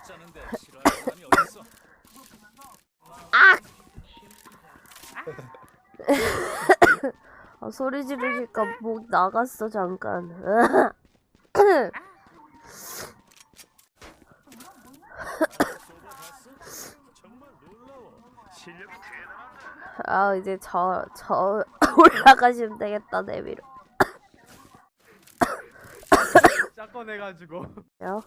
짜는데 싫어하는 사람이 어딨어? 아, 소리 지르니까 목 나갔어 잠깐. 정말 놀라워. 실력이 대단하다. 아 이제 저 올라가시면 되겠다 내비로. 짝건 해가지고. 요?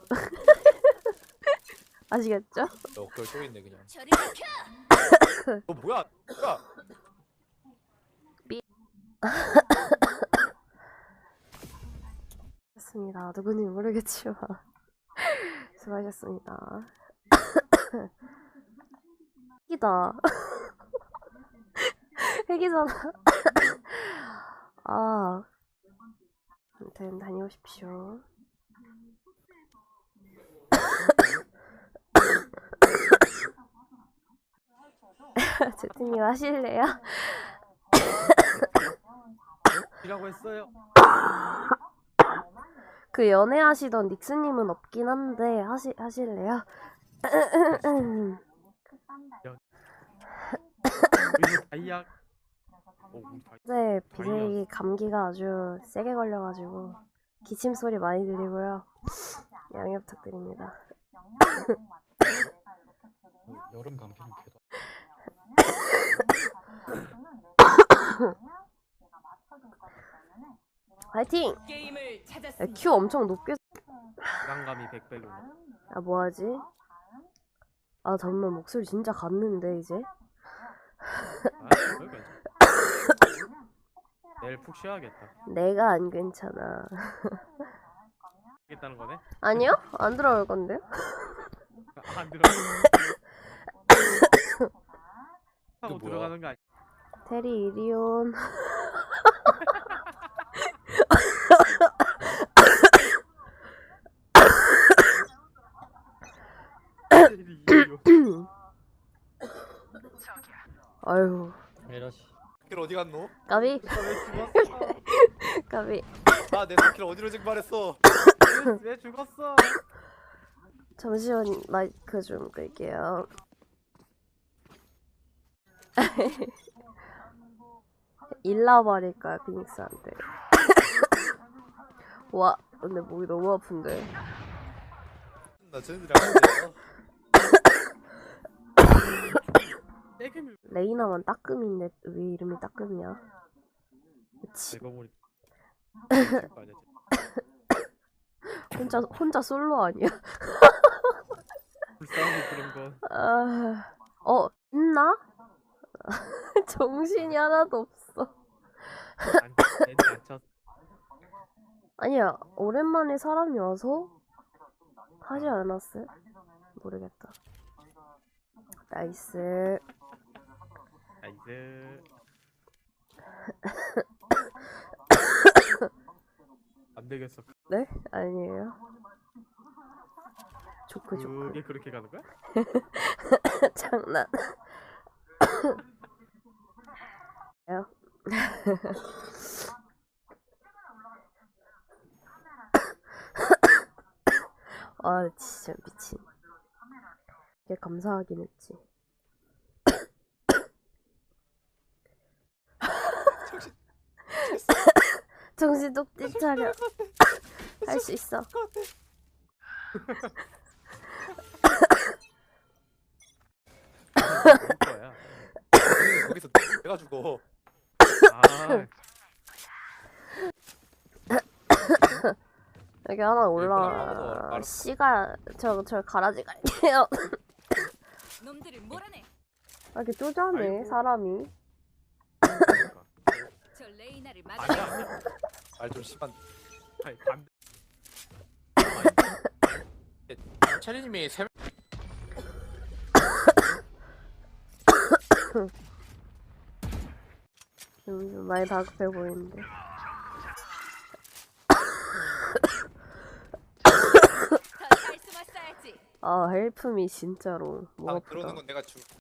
아시겠죠? 그걸 또 있네 그냥. 저리 비켜! 뭐야? 뭐야? 습니다 누군지 모르겠지만 수고하셨습니다. 핵이다. 핵이잖아. 아, 아무튼 다녀오십시오. 제트님 하실래요? 이라고 했어요. 그 연애하시던 닉스님은 없긴 한데 하실래요? 그리고 다이아. 네, BJ 감기가 아주 세게 걸려가지고 기침 소리 많이 들리고요. 양해 부탁드립니다. 여름 감기는 개도. 화이팅! 게임을 야, 찾았습니다. 큐 엄청 높게. 불안감이 100배로. 아 뭐하지? 아 잠깐만 목소리 진짜 갔는데 이제? 아, 그거 괜찮아. 내일 푹 쉬어야겠다. 내가 안 괜찮아. 하겠다는 거네? 아니요? 안 들어올 건데요? 안 들어. 하고 뭐야? 들어가는 거 아니야? 테리 이리온. 아유 에라씨. 길 어디 갔노? 까비 왜 죽었어? 까비. 아내 길 어디로 증발했어? 왜 죽었어? 잠시만 마이크 좀 끌게요. 일라버릴까요 피닉스한테. 와 근데 목이 너무 아픈데. 나 쟤네들이랑 같이 깨금이. 레이나만 따끔인데 왜 이름이 따끔이야? 그치. 내가 머리. 혼자 솔로 아니야? 불쌍해 그런 거. 있나? 정신이 하나도 없어. 애들 안 쳤어. 아니야 오랜만에 사람이 와서 하지 않았어요? 모르겠다. 나이스. 나이스. 안 되겠어. 네? 아니에요. 조크 그게 그렇게 가는 거야? 장난. 요. 아 진짜 미친. 이게 감사하긴 했지. 정신 똑띠 차려. 할 수 있어. 거야. 거기서 내가 죽어. 아, 여기 하나 올라가서 올라. 알았어. 씨가 저 가라지 갈게요. 놈들을 몰아내. 아, 이렇게 쪼잔해 아이고. 사람이. 저 레이나를 아니야. 막아. 말좀 심한. 아니 반. 체리님이 세. 좀 많이 다급해 보이는데. 더잘 숨었어야지. 아 헬프미 진짜로 목 아 아프다. 그러는 건 내가 죽.